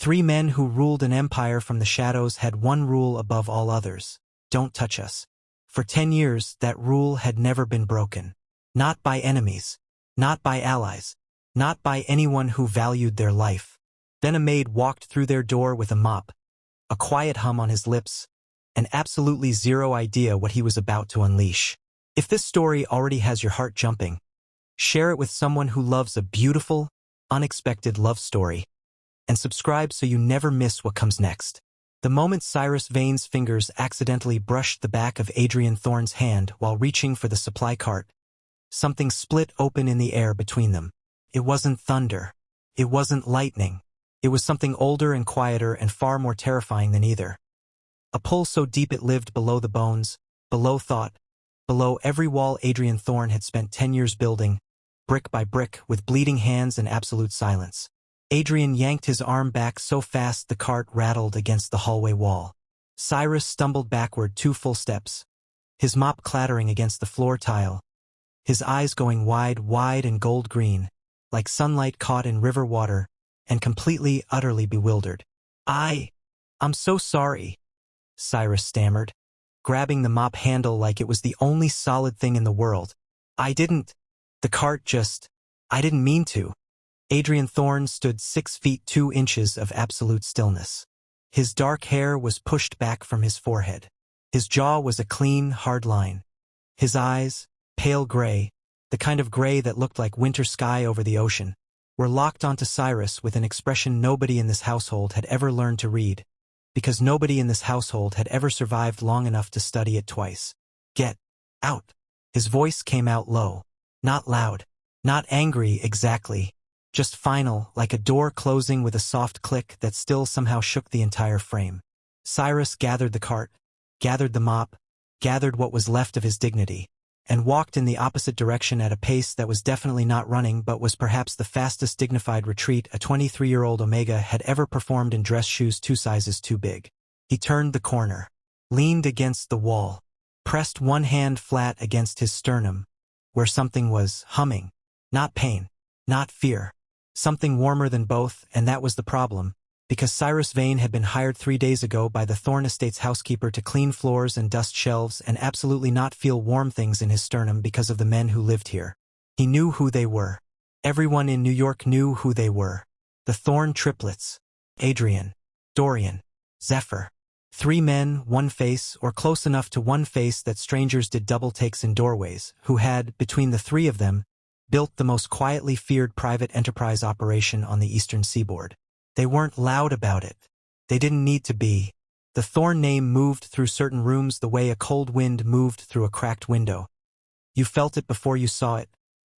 Three men who ruled an empire from the shadows had one rule above all others: don't touch us. For 10 years, that rule had never been broken. Not by enemies. Not by allies. Not by anyone who valued their life. Then a maid walked through their door with a mop, a quiet hum on his lips, and absolutely zero idea what he was about to unleash. If this story already has your heart jumping, share it with someone who loves a beautiful, unexpected love story, and subscribe so you never miss what comes next. The moment Cyrus Vane's fingers accidentally brushed the back of Adrian Thorn's hand while reaching for the supply cart, something split open in the air between them. It wasn't thunder. It wasn't lightning. It was something older and quieter and far more terrifying than either. A pull so deep it lived below the bones, below thought, below every wall Adrian Thorn had spent 10 years building, brick by brick, with bleeding hands and absolute silence. Adrian yanked his arm back so fast the cart rattled against the hallway wall. Cyrus stumbled backward 2 full steps, his mop clattering against the floor tile, his eyes going wide and gold green, like sunlight caught in river water, and completely, utterly bewildered. I'm so sorry," Cyrus stammered, grabbing the mop handle like it was the only solid thing in the world. I didn't mean to." Adrian Thorn stood 6 feet 2 inches of absolute stillness. His dark hair was pushed back from his forehead. His jaw was a clean, hard line. His eyes, pale gray, the kind of gray that looked like winter sky over the ocean, were locked onto Cyrus with an expression nobody in this household had ever learned to read, because nobody in this household had ever survived long enough to study it twice. "Get out." His voice came out low, not loud, not angry exactly, just final, like a door closing with a soft click that still somehow shook the entire frame. Cyrus gathered the cart, gathered the mop, gathered what was left of his dignity, and walked in the opposite direction at a pace that was definitely not running but was perhaps the fastest dignified retreat a 23-year-old Omega had ever performed in dress shoes 2 sizes too big. He turned the corner, leaned against the wall, pressed one hand flat against his sternum, where something was humming. Not pain, not fear. Something warmer than both, and that was the problem, because Cyrus Vane had been hired 3 days ago by the Thorn Estate's housekeeper to clean floors and dust shelves and absolutely not feel warm things in his sternum because of the men who lived here. He knew who they were. Everyone in New York knew who they were. The Thorn triplets. Adrian, Dorian, Zephyr. 3 men, 1 face, or close enough to 1 face that strangers did double takes in doorways, who had, between the 3 of them, built the most quietly feared private enterprise operation on the eastern seaboard. They weren't loud about it. They didn't need to be. The Thorn name moved through certain rooms the way a cold wind moved through a cracked window. You felt it before you saw it,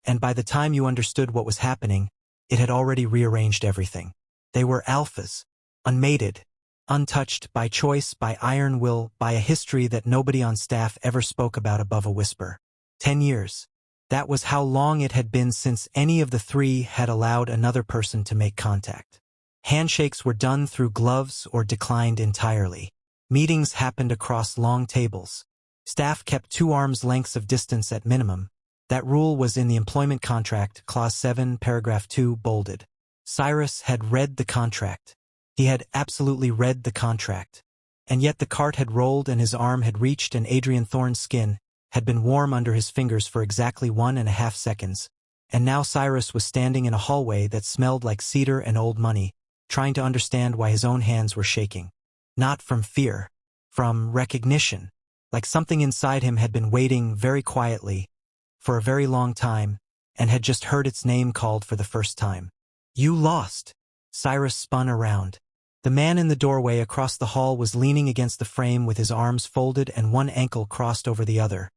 and by the time you understood what was happening, it had already rearranged everything. They were alphas, unmated, untouched, by choice, by iron will, by a history that nobody on staff ever spoke about above a whisper. 10 years. That was how long it had been since any of the 3 had allowed another person to make contact. Handshakes were done through gloves or declined entirely. Meetings happened across long tables. Staff kept 2 arms lengths of distance at minimum. That rule was in the employment contract, Clause 7, Paragraph 2, bolded. Cyrus had read the contract. He had absolutely read the contract. And yet the cart had rolled and his arm had reached, and Adrian Thorn's skin had been warm under his fingers for exactly 1.5 seconds. And now Cyrus was standing in a hallway that smelled like cedar and old money, trying to understand why his own hands were shaking. Not from fear, from recognition, like something inside him had been waiting very quietly, for a very long time, and had just heard its name called for the first time. "You lost." Cyrus spun around. The man in the doorway across the hall was leaning against the frame with his arms folded and one ankle crossed over the other,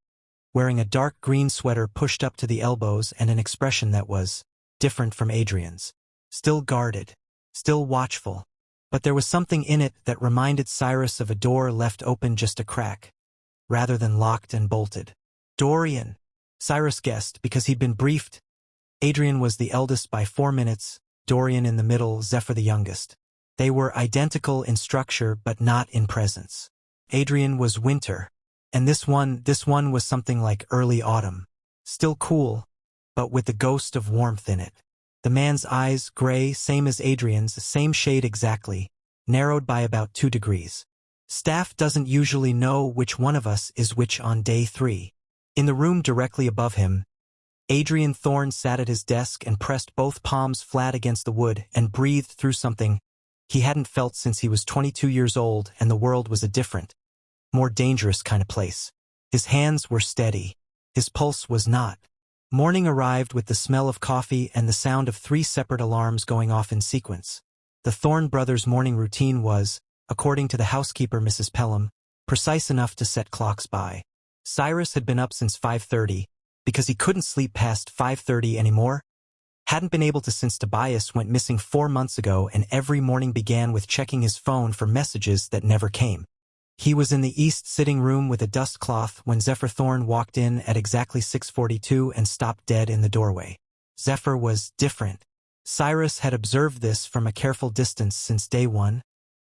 wearing a dark green sweater pushed up to the elbows and an expression that was different from Adrian's. Still guarded, still watchful, but there was something in it that reminded Cyrus of a door left open just a crack, rather than locked and bolted. Dorian, Cyrus guessed because he'd been briefed. Adrian was the eldest by 4 minutes, Dorian in the middle, Zephyr the youngest. They were identical in structure but not in presence. Adrian was winter, and this one was something like early autumn. Still cool, but with the ghost of warmth in it. The man's eyes, gray, same as Adrian's, same shade exactly, narrowed by about 2 degrees. Staff doesn't usually know which one of us is which on day 3. In the room directly above him, Adrian Thorn sat at his desk and pressed both palms flat against the wood and breathed through something he hadn't felt since he was 22 years old, and the world was a different, more dangerous kind of place. His hands were steady. His pulse was not. Morning arrived with the smell of coffee and the sound of 3 separate alarms going off in sequence. The Thorn brothers' morning routine was, according to the housekeeper Mrs. Pelham, precise enough to set clocks by. Cyrus had been up since 5:30, because he couldn't sleep past 5:30 anymore. Hadn't been able to since Tobias went missing 4 months ago, and every morning began with checking his phone for messages that never came. He was in the east sitting room with a dust cloth when Zephyr Thorn walked in at exactly 6:42 and stopped dead in the doorway. Zephyr was different. Cyrus had observed this from a careful distance since day 1,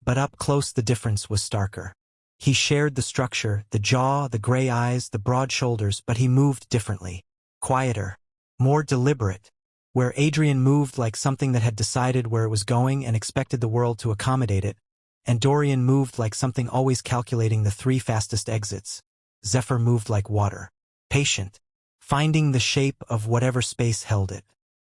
but up close the difference was starker. He shared the structure, the jaw, the gray eyes, the broad shoulders, but he moved differently. Quieter. More deliberate. Where Adrian moved like something that had decided where it was going and expected the world to accommodate it, and Dorian moved like something always calculating the 3 fastest exits. Zephyr moved like water. Patient. Finding the shape of whatever space held it.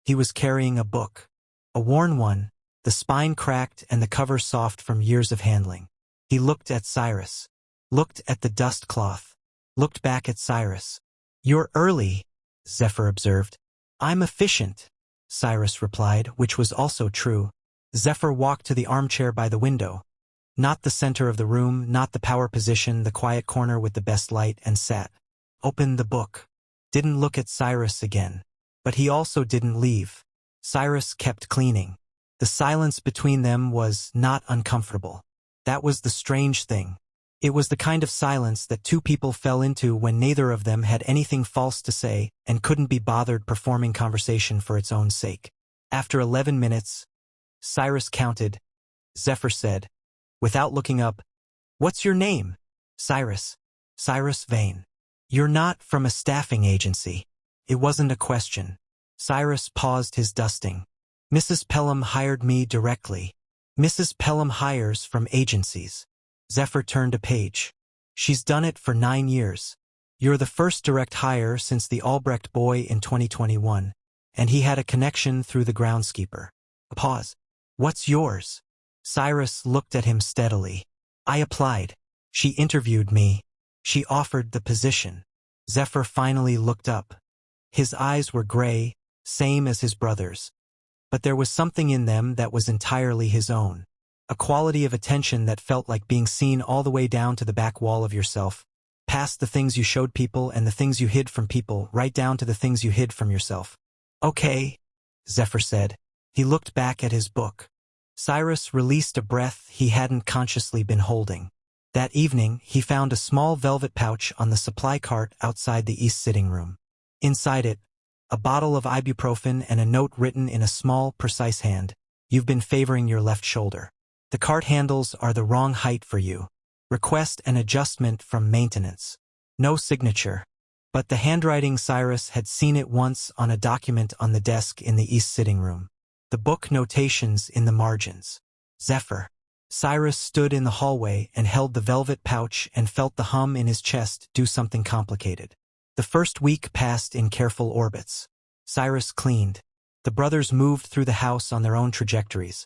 He was carrying a book. A worn one, the spine cracked and the cover soft from years of handling. He looked at Cyrus. Looked at the dust cloth. Looked back at Cyrus. "You're early," Zephyr observed. "I'm efficient," Cyrus replied, which was also true. Zephyr walked to the armchair by the window. Not the center of the room, not the power position, the quiet corner with the best light, and sat. Opened the book. Didn't look at Cyrus again. But he also didn't leave. Cyrus kept cleaning. The silence between them was not uncomfortable. That was the strange thing. It was the kind of silence that 2 people fell into when neither of them had anything false to say and couldn't be bothered performing conversation for its own sake. After 11 minutes, Cyrus counted. Zephyr said, without looking up, "What's your name?" "Cyrus." "Cyrus Vane. You're not from a staffing agency." It wasn't a question. Cyrus paused his dusting. "Mrs. Pelham hired me directly." "Mrs. Pelham hires from agencies." Zephyr turned a page. "She's done it for 9 years. You're the first direct hire since the Albrecht boy in 2021, and he had a connection through the groundskeeper." A pause. "What's yours?" Cyrus looked at him steadily. "I applied. She interviewed me. She offered the position." Zephyr finally looked up. His eyes were gray, same as his brother's. But there was something in them that was entirely his own. A quality of attention that felt like being seen all the way down to the back wall of yourself, past the things you showed people and the things you hid from people, right down to the things you hid from yourself. "Okay," Zephyr said. He looked back at his book. Cyrus released a breath he hadn't consciously been holding. That evening, he found a small velvet pouch on the supply cart outside the east sitting room. Inside it, a bottle of ibuprofen and a note written in a small, precise hand. "You've been favoring your left shoulder. The cart handles are the wrong height for you. Request an adjustment from maintenance." No signature. But the handwriting, Cyrus had seen it once on a document on the desk in the east sitting room. The book notations in the margins. Zephyr. Cyrus stood in the hallway and held the velvet pouch and felt the hum in his chest do something complicated. The first week passed in careful orbits. Cyrus cleaned. The brothers moved through the house on their own trajectories.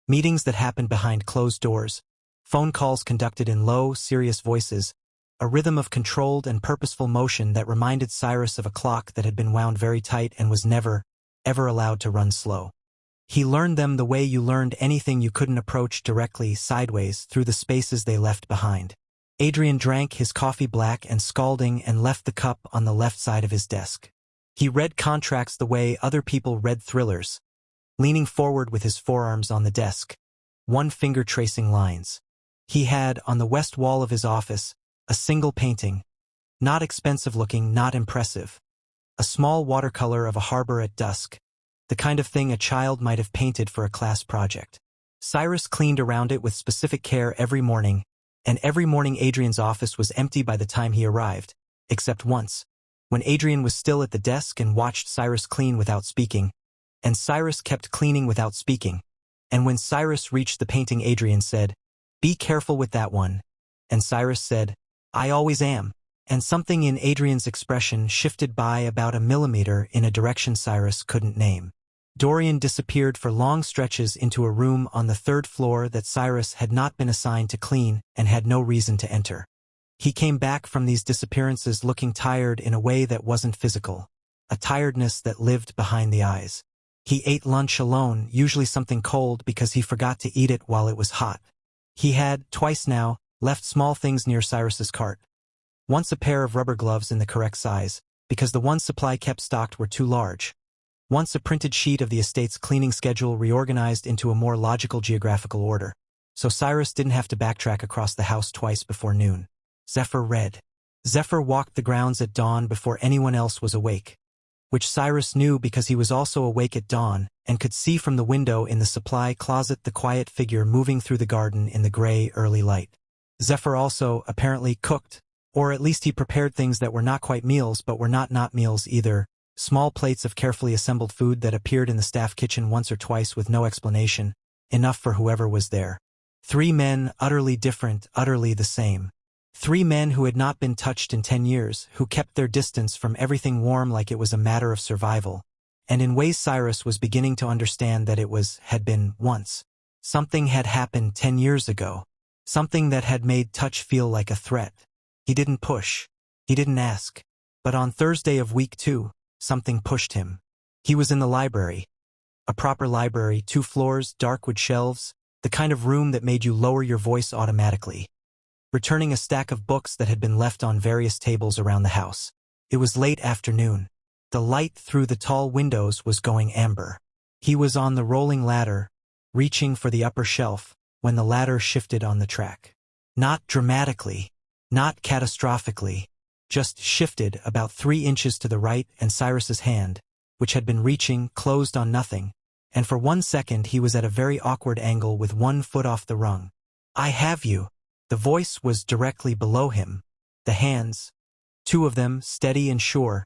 Meetings that happened behind closed doors, phone calls conducted in low, serious voices, a rhythm of controlled and purposeful motion that reminded Cyrus of a clock that had been wound very tight and was never, ever allowed to run slow. He learned them the way you learned anything you couldn't approach directly, sideways, through the spaces they left behind. Adrian drank his coffee black and scalding and left the cup on the left side of his desk. He read contracts the way other people read thrillers, leaning forward with his forearms on the desk, one finger tracing lines. He had, on the west wall of his office, a single painting, not expensive looking, not impressive. A small watercolor of a harbor at dusk, the kind of thing a child might have painted for a class project. Cyrus cleaned around it with specific care every morning, and every morning Adrian's office was empty by the time he arrived, except once, when Adrian was still at the desk and watched Cyrus clean without speaking. and Cyrus kept cleaning without speaking. And when Cyrus reached the painting, Adrian said, "Be careful with that one." And Cyrus said, "I always am." And something in Adrian's expression shifted by about a millimeter in a direction Cyrus couldn't name. Dorian disappeared for long stretches into a room on the third floor that Cyrus had not been assigned to clean and had no reason to enter. He came back from these disappearances looking tired in a way that wasn't physical, a tiredness that lived behind the eyes. He ate lunch alone, usually something cold because he forgot to eat it while it was hot. He had, twice now, left small things near Cyrus's cart. Once a pair of rubber gloves in the correct size, because the ones supply kept stocked were too large. Once a printed sheet of the estate's cleaning schedule reorganized into a more logical geographical order, so Cyrus didn't have to backtrack across the house twice before noon. Zephyr read. Zephyr walked the grounds at dawn before anyone else was awake, which Cyrus knew because he was also awake at dawn and could see from the window in the supply closet the quiet figure moving through the garden in the gray early light. Zephyr also, apparently, cooked, or at least he prepared things that were not quite meals but were not meals either. Small plates of carefully assembled food that appeared in the staff kitchen once or twice with no explanation, enough for whoever was there. 3 men, utterly different, utterly the same. 3 men who had not been touched in 10 years, who kept their distance from everything warm like it was a matter of survival. And in ways Cyrus was beginning to understand that had been once. Something had happened 10 years ago. Something that had made touch feel like a threat. He didn't push. He didn't ask. But on Thursday of week 2, something pushed him. He was in the library. A proper library, 2 floors, dark wood shelves, the kind of room that made you lower your voice automatically. Returning a stack of books that had been left on various tables around the house. It was late afternoon. The light through the tall windows was going amber. He was on the rolling ladder, reaching for the upper shelf, when the ladder shifted on the track. Not dramatically, not catastrophically, just shifted about 3 inches to the right, and Cyrus's hand, which had been reaching, closed on nothing, and for 1 second he was at a very awkward angle with 1 foot off the rung. "I have you." The voice was directly below him. The hands, 2 of them, steady and sure,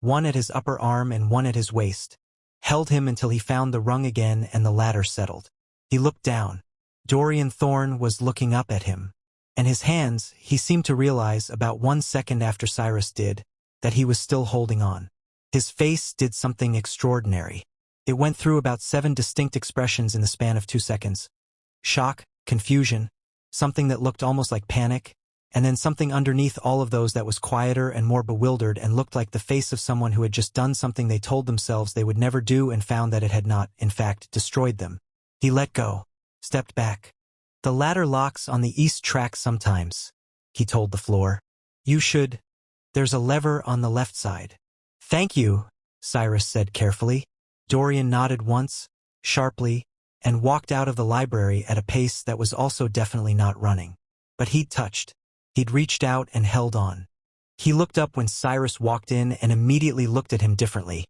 one at his upper arm and one at his waist, held him until he found the rung again and the ladder settled. He looked down. Dorian Thorn was looking up at him. And his hands, he seemed to realize about 1 second after Cyrus did, that he was still holding on. His face did something extraordinary. It went through about 7 distinct expressions in the span of 2 seconds. Shock, confusion, something that looked almost like panic, and then something underneath all of those that was quieter and more bewildered and looked like the face of someone who had just done something they told themselves they would never do and found that it had not, in fact, destroyed them. He let go, stepped back. "The ladder locks on the east track sometimes," he told the floor. "You should. There's a lever on the left side." "Thank you," Cyrus said carefully. Dorian nodded once, sharply, and walked out of the library at a pace that was also definitely not running. But he'd touched. He'd reached out and held on. He looked up when Cyrus walked in and immediately looked at him differently,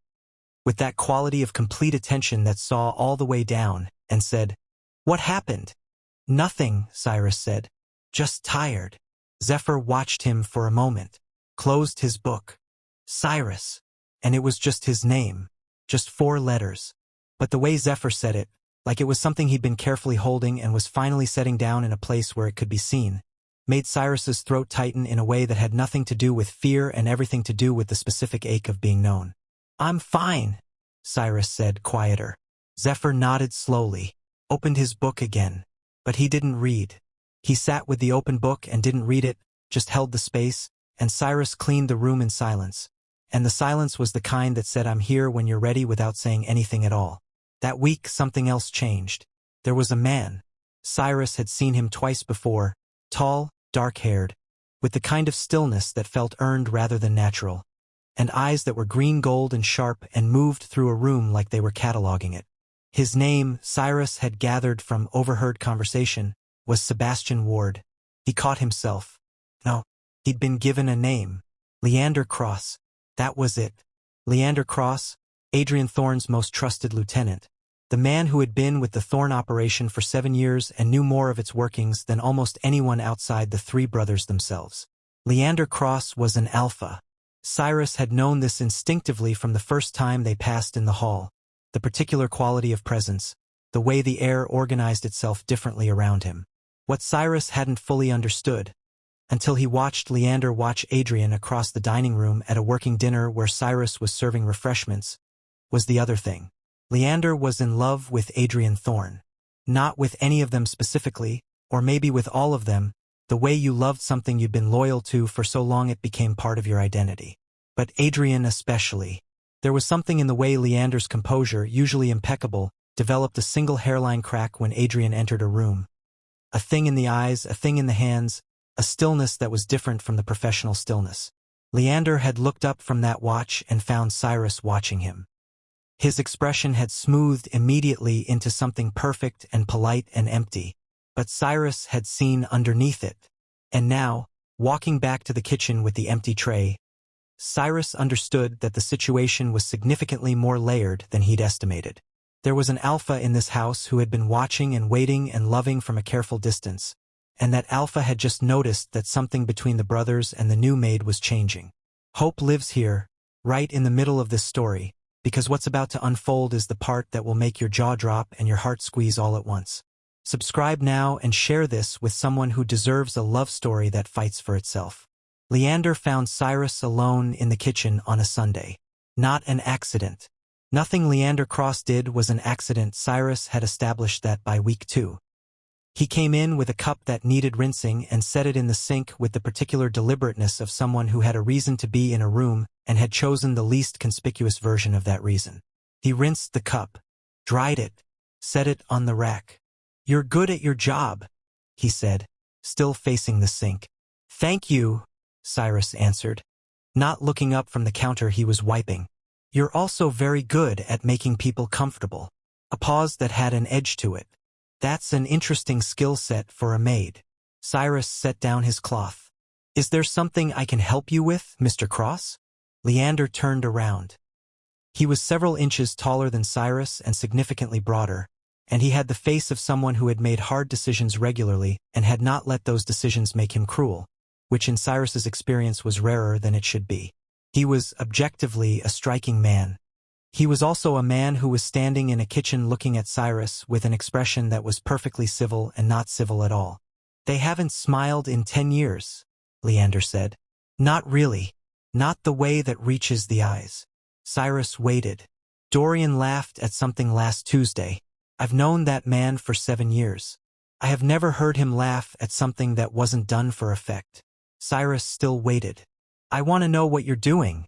with that quality of complete attention that saw all the way down, and said, "What happened?" "Nothing," Cyrus said. "Just tired." Zephyr watched him for a moment, closed his book. Cyrus. And it was just his name. Just 4 letters. But the way Zephyr said it, like it was something he'd been carefully holding and was finally setting down in a place where it could be seen, made Cyrus's throat tighten in a way that had nothing to do with fear and everything to do with the specific ache of being known. "I'm fine," Cyrus said, quieter. Zephyr nodded slowly, opened his book again. But he didn't read. He sat with the open book and didn't read it, just held the space, and Cyrus cleaned the room in silence. And the silence was the kind that said, "I'm here when you're ready," without saying anything at all. That week something else changed. There was a man. Cyrus had seen him twice before, tall, dark-haired, with the kind of stillness that felt earned rather than natural, and eyes that were green gold and sharp and moved through a room like they were cataloging it. His name, Cyrus had gathered from overheard conversation, was Sebastian Ward. He caught himself. No, he'd been given a name. Leander Cross. That was it. Leander Cross, Adrian Thorn's most trusted lieutenant. The man who had been with the Thorn operation for 7 years and knew more of its workings than almost anyone outside the 3 brothers themselves. Leander Cross was an alpha. Cyrus had known this instinctively from the first time they passed in the hall. the particular quality of presence, the way the air organized itself differently around him. What Cyrus hadn't fully understood, until he watched Leander watch Adrian across the dining room at a working dinner where Cyrus was serving refreshments, was the other thing. Leander was in love with Adrian Thorn. Not with any of them specifically, or maybe with all of them, the way you loved something you'd been loyal to for so long it became part of your identity. But Adrian especially. There was something in the way Leander's composure, usually impeccable, developed a single hairline crack when Adrian entered a room. A thing in the eyes, a thing in the hands, a stillness that was different from the professional stillness. Leander had looked up from that watch and found Cyrus watching him. His expression had smoothed immediately into something perfect and polite and empty, but Cyrus had seen underneath it. And now, walking back to the kitchen with the empty tray, Cyrus understood that the situation was significantly more layered than he'd estimated. There was an alpha in this house who had been watching and waiting and loving from a careful distance, and that alpha had just noticed that something between the brothers and the new maid was changing. Hope lives here, right in the middle of this story, because what's about to unfold is the part that will make your jaw drop and your heart squeeze all at once. Subscribe now and share this with someone who deserves a love story that fights for itself. Leander found Cyrus alone in the kitchen on a Sunday. Not an accident. Nothing Leander Cross did was an accident. Cyrus had established that by week 2. He came in with a cup that needed rinsing and set it in the sink with the particular deliberateness of someone who had a reason to be in a room and had chosen the least conspicuous version of that reason. He rinsed the cup, dried it, set it on the rack. "You're good at your job," he said, still facing the sink. "Thank you," Cyrus answered, not looking up from the counter he was wiping. "You're also very good at making people comfortable." A pause that had an edge to it. "That's an interesting skill set for a maid." Cyrus set down his cloth. "Is there something I can help you with, Mr. Cross?" Leander turned around. He was several inches taller than Cyrus and significantly broader, and he had the face of someone who had made hard decisions regularly and had not let those decisions make him cruel, which in Cyrus's experience was rarer than it should be. He was objectively a striking man. He was also a man who was standing in a kitchen looking at Cyrus with an expression that was perfectly civil and not civil at all. "They haven't smiled in 10 years, Leander said. "Not really. Not the way that reaches the eyes." Cyrus waited. "Dorian laughed at something last Tuesday. I've known that man for 7 years. I have never heard him laugh at something that wasn't done for effect." Cyrus still waited. "I want to know what you're doing,"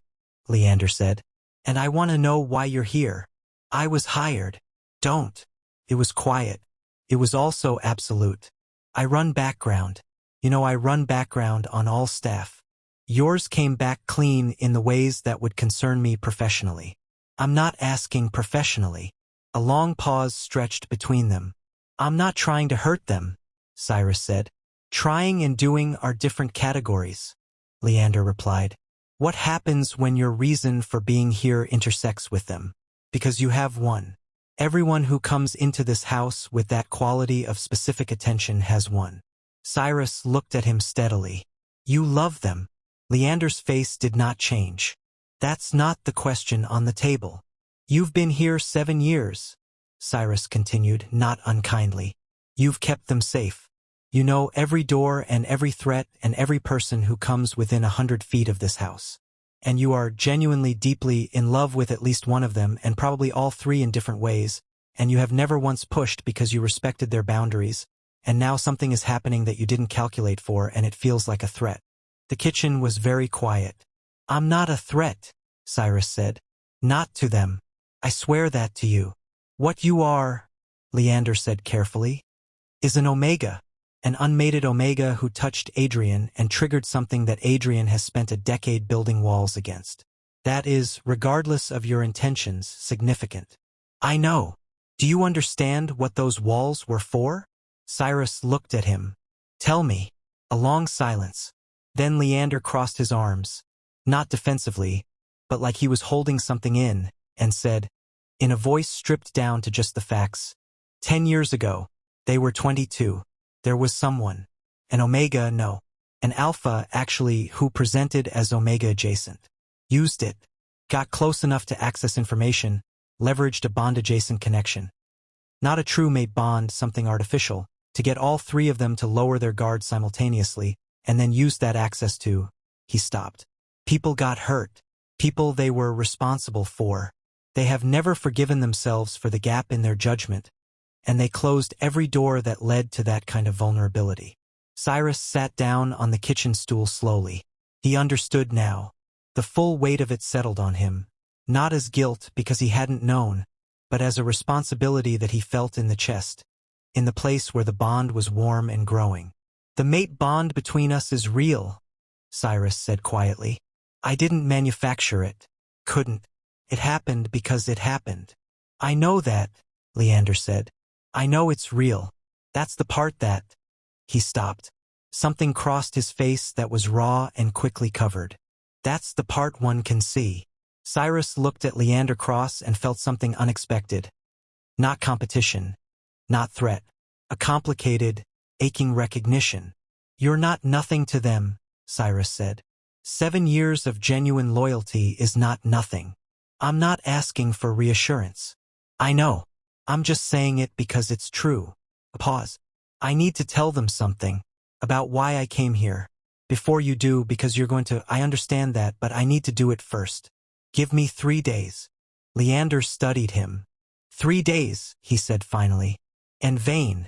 Leander said. "And I want to know why you're here. I was hired." "Don't." It was quiet. It was also absolute. "I run background. I run background on all staff. Yours came back clean in the ways that would concern me professionally." "I'm not asking professionally." A long pause stretched between them. "I'm not trying to hurt them," Cyrus said. "Trying and doing are different categories," Leander replied. "What happens when your reason for being here intersects with them? Because you have one. Everyone who comes into this house with that quality of specific attention has one." Cyrus looked at him steadily. "You love them." Leander's face did not change. "That's not the question on the table." "You've been here 7 years," Cyrus continued, not unkindly. "You've kept them safe. You know every door and every threat and every person who comes within 100 feet of this house. And you are genuinely deeply in love with at least one of them and probably all 3 in different ways, and you have never once pushed because you respected their boundaries, and now something is happening that you didn't calculate for and it feels like a threat." The kitchen was very quiet. "I'm not a threat," Cyrus said. "Not to them. I swear that to you. What you are," Leander said carefully, "is an Omega. An unmated Omega who touched Adrian and triggered something that Adrian has spent a decade building walls against. That is, regardless of your intentions, significant." "I know. Do you understand what those walls were for?" Cyrus looked at him. "Tell me." A long silence. Then Leander crossed his arms, not defensively, but like he was holding something in, and said, in a voice stripped down to just the facts, 10 years ago, they were 22. There was someone. An Omega, no. An Alpha, actually, who presented as Omega adjacent. Used it. Got close enough to access information, leveraged a bond-adjacent connection. Not a true mate bond, something artificial, to get all three of them to lower their guard simultaneously, and then use that access to. He stopped. People got hurt. People they were responsible for. They have never forgiven themselves for the gap in their judgment, and they closed every door that led to that kind of vulnerability. Cyrus sat down on the kitchen stool slowly. He understood now. The full weight of it settled on him, not as guilt because he hadn't known, but as a responsibility that he felt in the chest, in the place where the bond was warm and growing. The mate bond between us is real, Cyrus said quietly. I didn't manufacture it. Couldn't. It happened because it happened. I know that, Leander said. I know it's real. That's the part that. He stopped. Something crossed his face that was raw and quickly covered. That's the part one can see. Cyrus looked at Leander Cross and felt something unexpected. Not competition. Not threat. A complicated, aching recognition. You're not nothing to them, Cyrus said. 7 years of genuine loyalty is not nothing. I'm not asking for reassurance. I know. I'm just saying it because it's true. A pause. I need to tell them something. About why I came here. Before you do, because you're going to. I understand that, but I need to do it first. Give me 3 days. Leander studied him. 3 days, he said finally. And Vane.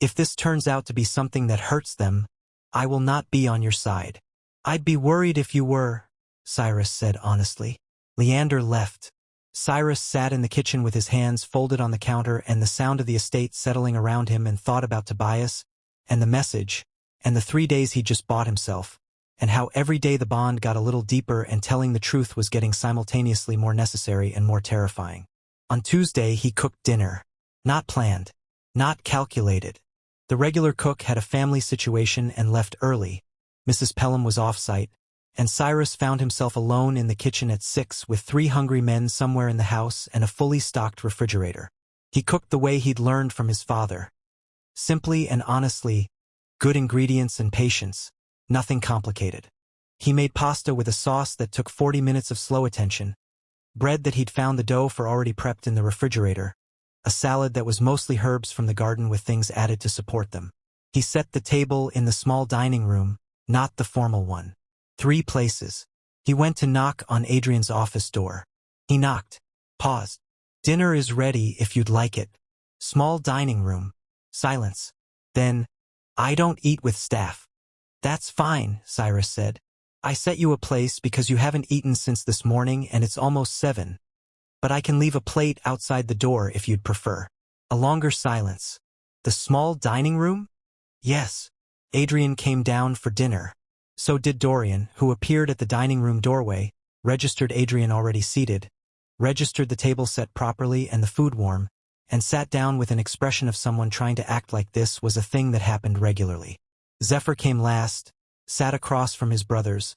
If this turns out to be something that hurts them, I will not be on your side. I'd be worried if you were, Cyrus said honestly. Leander left. Cyrus sat in the kitchen with his hands folded on the counter and the sound of the estate settling around him, and thought about Tobias, and the message, and the 3 days he'd just bought himself, and how every day the bond got a little deeper and telling the truth was getting simultaneously more necessary and more terrifying. On Tuesday he cooked dinner. Not planned. Not calculated. The regular cook had a family situation and left early. Mrs. Pelham was off-site, and Cyrus found himself alone in the kitchen at 6 with 3 hungry men somewhere in the house and a fully stocked refrigerator. He cooked the way he'd learned from his father. Simply and honestly, good ingredients and patience, nothing complicated. He made pasta with a sauce that took 40 minutes of slow attention, bread that he'd found the dough for already prepped in the refrigerator, a salad that was mostly herbs from the garden with things added to support them. He set the table in the small dining room, not the formal one. 3 places. He went to knock on Adrian's office door. He knocked. Paused. Dinner is ready if you'd like it. Small dining room. Silence. Then, I don't eat with staff. That's fine, Cyrus said. I set you a place because you haven't eaten since this morning and it's almost 7. But I can leave a plate outside the door if you'd prefer. A longer silence. The small dining room? Yes. Adrian came down for dinner. So did Dorian, who appeared at the dining room doorway, registered Adrian already seated, registered the table set properly and the food warm, and sat down with an expression of someone trying to act like this was a thing that happened regularly. Zephyr came last, sat across from his brothers,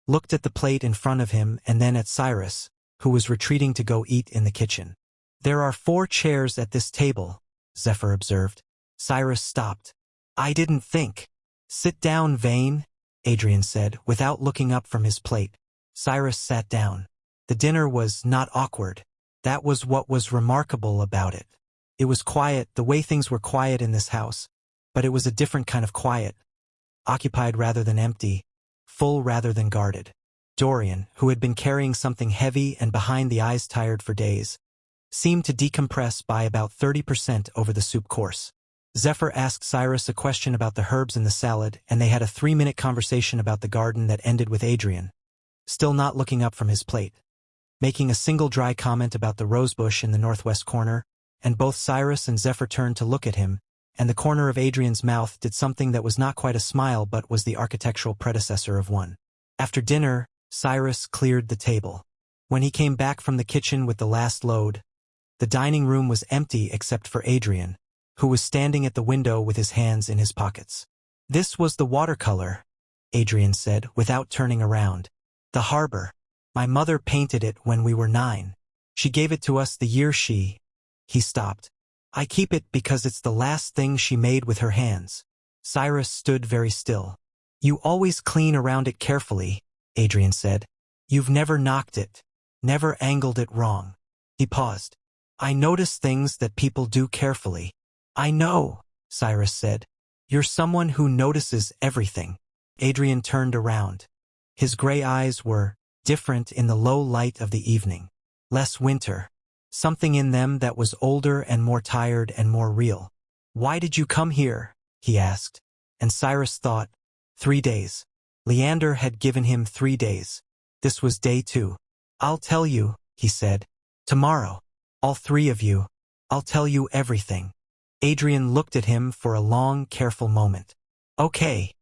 looked at the plate in front of him and then at Cyrus, who was retreating to go eat in the kitchen. There are 4 chairs at this table, Zephyr observed. Cyrus stopped. I didn't think. Sit down, Vane, Adrian said, without looking up from his plate. Cyrus sat down. The dinner was not awkward. That was what was remarkable about it. It was quiet, the way things were quiet in this house, but it was a different kind of quiet. Occupied rather than empty, full rather than guarded. Dorian, who had been carrying something heavy and behind the eyes tired for days, seemed to decompress by about 30% over the soup course. Zephyr asked Cyrus a question about the herbs in the salad, and they had a 3-minute conversation about the garden that ended with Adrian, still not looking up from his plate, making a single dry comment about the rosebush in the northwest corner, and both Cyrus and Zephyr turned to look at him, and the corner of Adrian's mouth did something that was not quite a smile but was the architectural predecessor of one. After dinner, Cyrus cleared the table. When he came back from the kitchen with the last load, the dining room was empty except for Adrian, who was standing at the window with his hands in his pockets. This was the watercolor, Adrian said, without turning around. The harbor. My mother painted it when we were 9. She gave it to us the year she... He stopped. I keep it because it's the last thing she made with her hands. Cyrus stood very still. You always clean around it carefully, Adrian said. You've never knocked it. Never angled it wrong. He paused. I notice things that people do carefully. I know, Cyrus said. You're someone who notices everything. Adrian turned around. His gray eyes were different in the low light of the evening. Less winter. Something in them that was older and more tired and more real. Why did you come here? He asked. And Cyrus thought, 3 days. Leander had given him 3 days. This was day 2. I'll tell you, he said. Tomorrow. All 3 of you. I'll tell you everything. Adrian looked at him for a long, careful moment. Okay,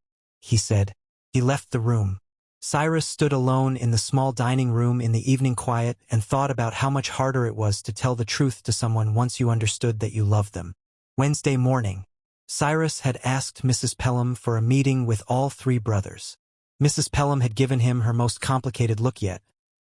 he said. He left the room. Cyrus stood alone in the small dining room in the evening quiet and thought about how much harder it was to tell the truth to someone once you understood that you loved them. Wednesday morning. Cyrus had asked Mrs. Pelham for a meeting with all 3 brothers. Mrs. Pelham had given him her most complicated look yet,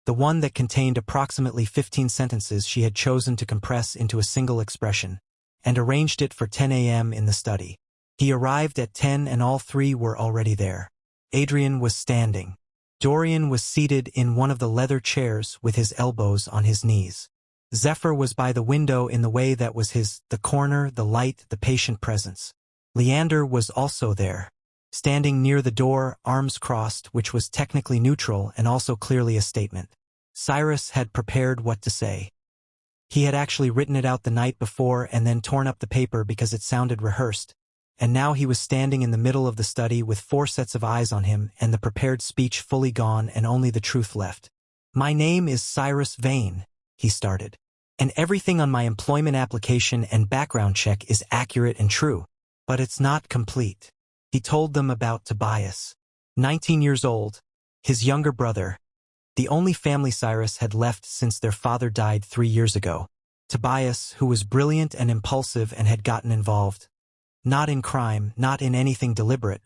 the one that contained approximately 15 sentences she had chosen to compress into a single expression, and arranged it for 10 a.m. in the study. He arrived at 10 and all 3 were already there. Adrian was standing. Dorian was seated in one of the leather chairs with his elbows on his knees. Zephyr was by the window in the way that was the corner, the light, the patient presence. Leander was also there, standing near the door, arms crossed, which was technically neutral and also clearly a statement. Cyrus had prepared what to say. He had actually written it out the night before and then torn up the paper because it sounded rehearsed. And now he was standing in the middle of the study with 4 sets of eyes on him and the prepared speech fully gone and only the truth left. My name is Cyrus Vane, he started. And everything on my employment application and background check is accurate and true. But it's not complete. He told them about Tobias. 19 years old, his younger brother. The only family Cyrus had left since their father died 3 years ago. Tobias, who was brilliant and impulsive and had gotten involved. Not in crime, not in anything deliberate,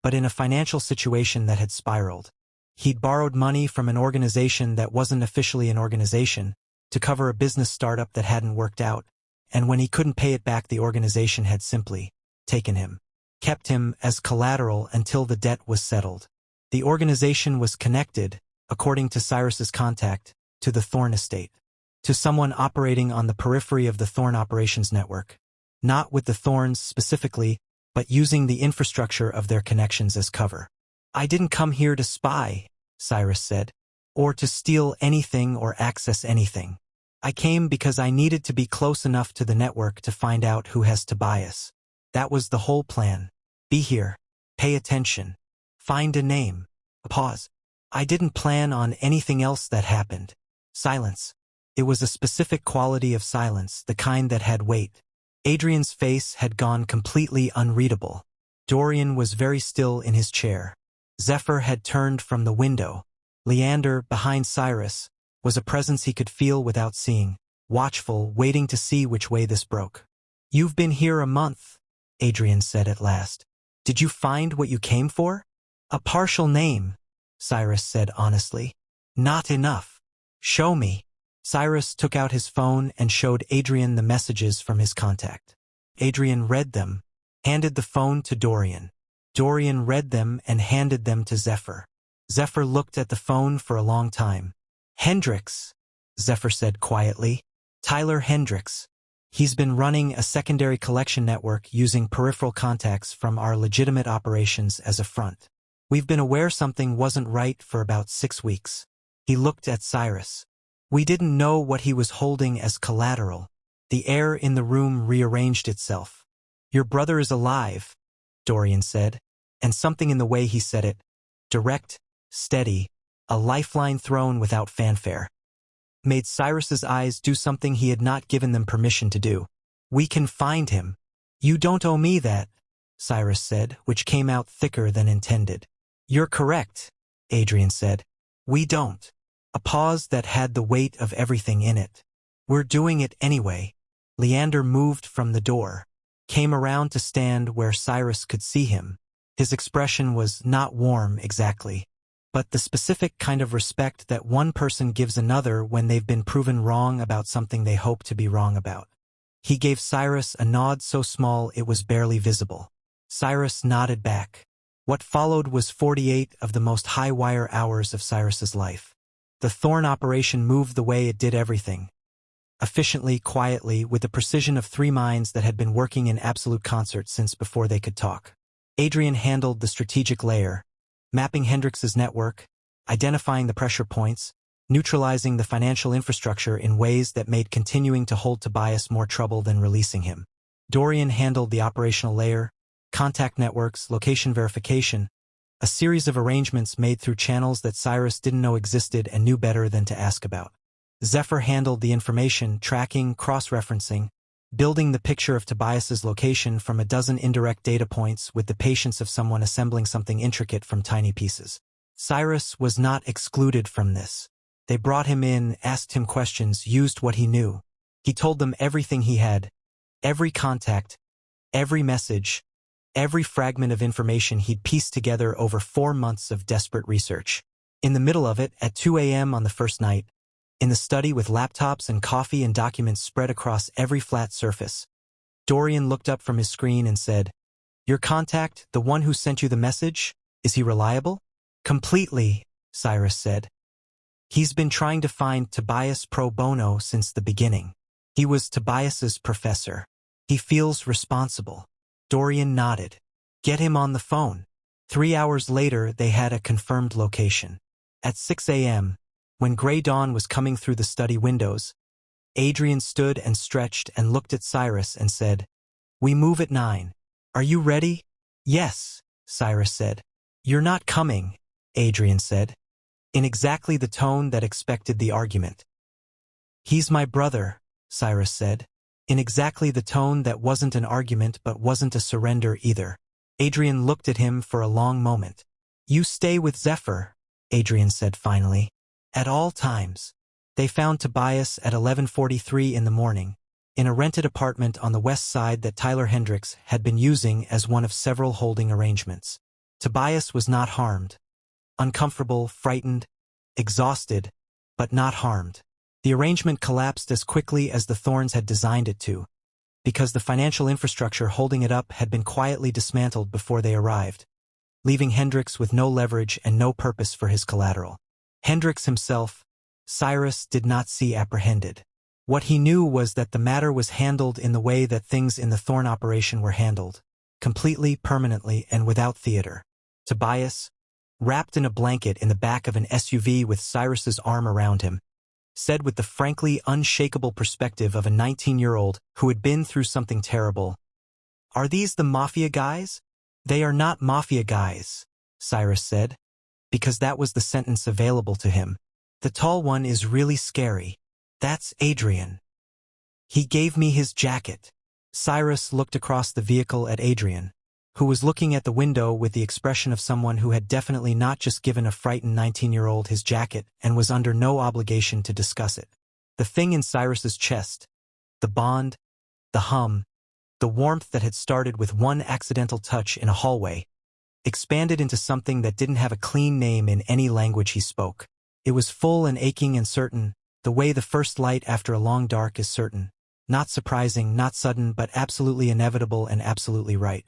but in a financial situation that had spiraled. He'd borrowed money from an organization that wasn't officially an organization to cover a business startup that hadn't worked out, and when he couldn't pay it back, the organization had simply taken him, kept him as collateral until the debt was settled. The organization was connected, according to Cyrus's contact, to the Thorn estate, to someone operating on the periphery of the Thorn operations network. Not with the Thorns specifically, but using the infrastructure of their connections as cover. I didn't come here to spy, Cyrus said, or to steal anything or access anything. I came because I needed to be close enough to the network to find out who has Tobias. That was the whole plan. Be here. Pay attention. Find a name. A pause. I didn't plan on anything else that happened. Silence. It was a specific quality of silence, the kind that had weight. Adrian's face had gone completely unreadable. Dorian was very still in his chair. Zephyr had turned from the window. Leander, behind Cyrus, was a presence he could feel without seeing, watchful, waiting to see which way this broke. You've been here a month, Adrian said at last. Did you find what you came for? A partial name, Cyrus said honestly. Not enough. Show me. Cyrus took out his phone and showed Adrian the messages from his contact. Adrian read them, handed the phone to Dorian. Dorian read them and handed them to Zephyr. Zephyr looked at the phone for a long time. Hendricks, Zephyr said quietly. Tyler Hendricks. He's been running a secondary collection network using peripheral contacts from our legitimate operations as a front. We've been aware something wasn't right for about 6 weeks. He looked at Cyrus. We didn't know what he was holding as collateral. The air in the room rearranged itself. Your brother is alive, Dorian said, and something in the way he said it, direct, steady, a lifeline thrown without fanfare, made Cyrus's eyes do something he had not given them permission to do. We can find him. You don't owe me that, Cyrus said, which came out thicker than intended. You're correct, Adrian said. We don't. A pause that had the weight of everything in it. We're doing it anyway. Leander moved from the door, came around to stand where Cyrus could see him. His expression was not warm exactly, but the specific kind of respect that one person gives another when they've been proven wrong about something they hope to be wrong about. He gave Cyrus a nod so small it was barely visible. Cyrus nodded back. What followed was 48 of the most high-wire hours of Cyrus's life. The Thorn operation moved the way it did everything. efficiently, quietly, with the precision of three minds that had been working in absolute concert since before they could talk. Adrian handled the strategic layer, mapping Hendrix's network, identifying the pressure points, neutralizing the financial infrastructure in ways that made continuing to hold Tobias more trouble than releasing him. Dorian handled the operational layer, contact networks, location verification, a series of arrangements made through channels that Cyrus didn't know existed and knew better than to ask about. Zephyr handled the information, tracking, cross-referencing, building the picture of Tobias's location from a dozen indirect data points with the patience of someone assembling something intricate from tiny pieces. Cyrus was not excluded from this. They brought him in, asked him questions, used what he knew. He told them everything he had, every contact, every message, every fragment of information he'd pieced together over 4 months of desperate research. In the middle of it, at 2 a.m. on the first night, in the study with laptops and coffee and documents spread across every flat surface, Dorian looked up from his screen and said, "Your contact, the one who sent you the message, is he reliable?" "Completely," Cyrus said. "He's been trying to find Tobias pro bono since the beginning. He was Tobias's professor. He feels responsible." Dorian nodded. "Get him on the phone." 3 hours later, they had a confirmed location. At 6 a.m., when gray dawn was coming through the study windows, Adrian stood and stretched and looked at Cyrus and said, "We move at 9. Are you ready?" "Yes," Cyrus said. "You're not coming," Adrian said, in exactly the tone that expected the argument. "He's my brother," Cyrus said, in exactly the tone that wasn't an argument but wasn't a surrender either. Adrian looked at him for a long moment. "You stay with Zephyr," Adrian said finally. "At all times." They found Tobias at 11:43 in the morning, in a rented apartment on the west side that Tyler Hendrix had been using as one of several holding arrangements. Tobias was not harmed. Uncomfortable, frightened, exhausted, but not harmed. The arrangement collapsed as quickly as the Thorns had designed it to, because the financial infrastructure holding it up had been quietly dismantled before they arrived, leaving Hendrix with no leverage and no purpose for his collateral. Hendrix himself, Cyrus did not see apprehended. What he knew was that the matter was handled in the way that things in the Thorn operation were handled, completely, permanently, and without theater. Tobias, wrapped in a blanket in the back of an SUV with Cyrus's arm around him, said with the frankly unshakable perspective of a 19-year-old who had been through something terrible, "Are these the Mafia guys?" "They are not Mafia guys," Cyrus said, because that was the sentence available to him. "The tall one is really scary. That's Adrian. He gave me his jacket." Cyrus looked across the vehicle at Adrian, who was looking at the window with the expression of someone who had definitely not just given a frightened 19-year-old his jacket and was under no obligation to discuss it. The thing in Cyrus's chest, the bond, the hum, the warmth that had started with one accidental touch in a hallway, expanded into something that didn't have a clean name in any language he spoke. It was full and aching and certain, the way the first light after a long dark is certain. Not surprising, not sudden, but absolutely inevitable and absolutely right.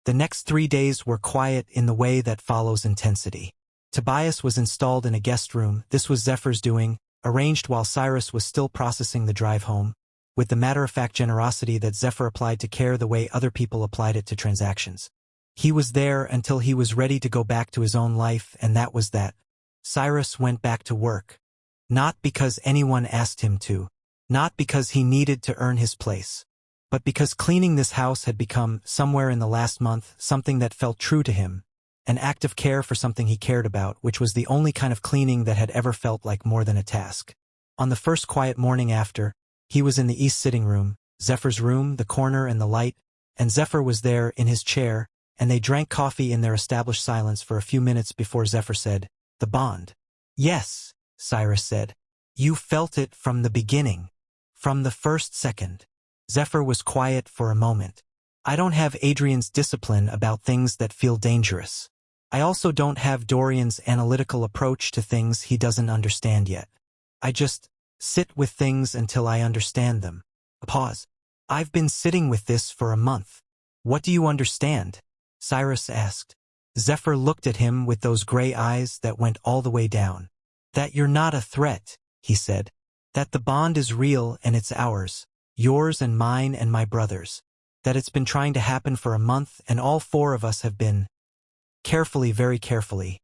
The next 3 days were quiet in the way that follows intensity. Tobias was installed in a guest room. This was Zephyr's doing, arranged while Cyrus was still processing the drive home, with the matter-of-fact generosity that Zephyr applied to care the way other people applied it to transactions. He was there until he was ready to go back to his own life, and that was that. Cyrus went back to work. Not because anyone asked him to. Not because he needed to earn his place. But because cleaning this house had become, somewhere in the last month, something that felt true to him. An act of care for something he cared about, which was the only kind of cleaning that had ever felt like more than a task. On the first quiet morning after, he was in the east sitting room, Zephyr's room, the corner and the light, and Zephyr was there in his chair, and they drank coffee in their established silence for a few minutes before Zephyr said, "The bond." "Yes," Cyrus said. "You felt it from the beginning. From the first second." Zephyr was quiet for a moment. "I don't have Adrian's discipline about things that feel dangerous. I also don't have Dorian's analytical approach to things he doesn't understand yet. I just sit with things until I understand them." A pause. "I've been sitting with this for a month. What do you understand?" Cyrus asked. Zephyr looked at him with those gray eyes that went all the way down. "That you're not a threat," he said. That the bond is real and it's ours, yours and mine and my brother's. That it's been trying to happen for a month and all four of us have been, carefully, very carefully,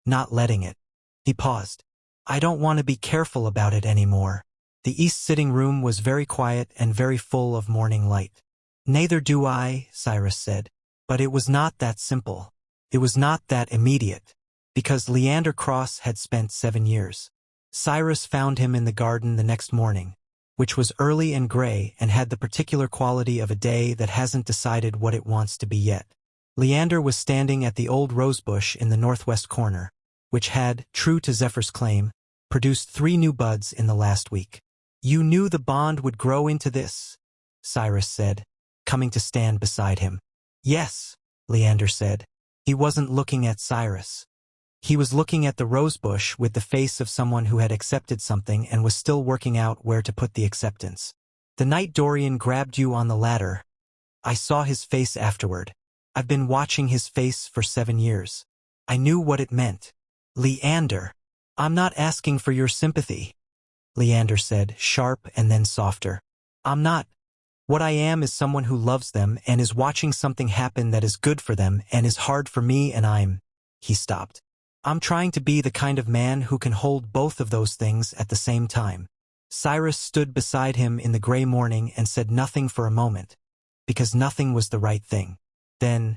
not letting it. He paused. I don't want to be careful about it anymore. The east sitting room was very quiet and very full of morning light. Neither do I, Cyrus said. But it was not that simple. It was not that immediate. Because Leander Cross had spent 7 years. Cyrus found him in the garden the next morning, which was early and gray and had the particular quality of a day that hasn't decided what it wants to be yet. Leander was standing at the old rosebush in the northwest corner, which had, true to Zephyr's claim, produced 3 new buds in the last week. You knew the bond would grow into this, Cyrus said, coming to stand beside him. Yes, Leander said. He wasn't looking at Cyrus. He was looking at the rosebush with the face of someone who had accepted something and was still working out where to put the acceptance. The night Dorian grabbed you on the ladder, I saw his face afterward. I've been watching his face for 7 years. I knew what it meant. Leander, I'm not asking for your sympathy, Leander said, sharp and then softer. I'm not. What I am is someone who loves them and is watching something happen that is good for them and is hard for me and He stopped. I'm trying to be the kind of man who can hold both of those things at the same time. Cyrus stood beside him in the gray morning and said nothing for a moment, because nothing was the right thing. Then,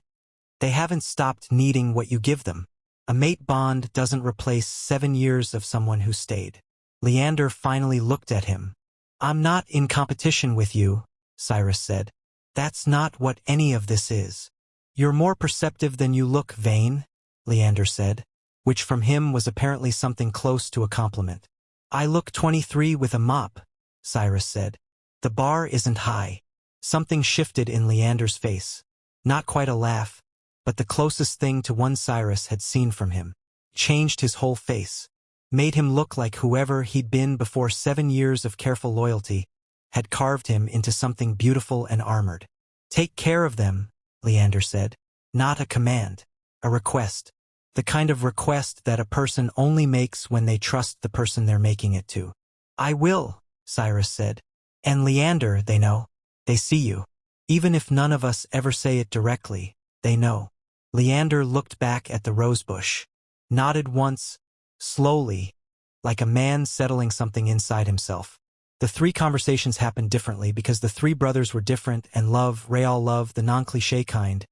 they haven't stopped needing what you give them. A mate bond doesn't replace 7 years of someone who stayed. Leander finally looked at him. I'm not in competition with you, Cyrus said. That's not what any of this is. You're more perceptive than you look, Vane, Leander said, which from him was apparently something close to a compliment. I look 23 with a mop, Cyrus said. The bar isn't high. Something shifted in Leander's face. Not quite a laugh, but the closest thing to one Cyrus had seen from him. Changed his whole face. Made him look like whoever he'd been before 7 years of careful loyalty had carved him into something beautiful and armored. Take care of them, Leander said. Not a command. A request. The kind of request that a person only makes when they trust the person they're making it to. I will, Cyrus said. And Leander, they know. They see you. Even if none of us ever say it directly, they know. Leander looked back at the rosebush. Nodded once, slowly, like a man settling something inside himself. The 3 conversations happened differently because the 3 brothers were different and love, real love, the non-cliché kind,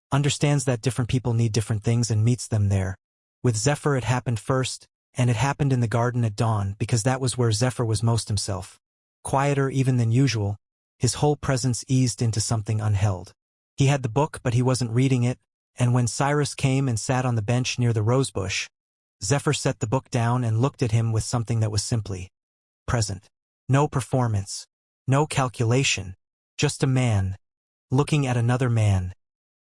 understands that different people need different things and meets them there. With Zephyr it happened first, and it happened in the garden at dawn because that was where Zephyr was most himself. Quieter even than usual, his whole presence eased into something unheld. He had the book but he wasn't reading it, and when Cyrus came and sat on the bench near the rosebush, Zephyr set the book down and looked at him with something that was simply present. No performance, no calculation, just a man, looking at another man,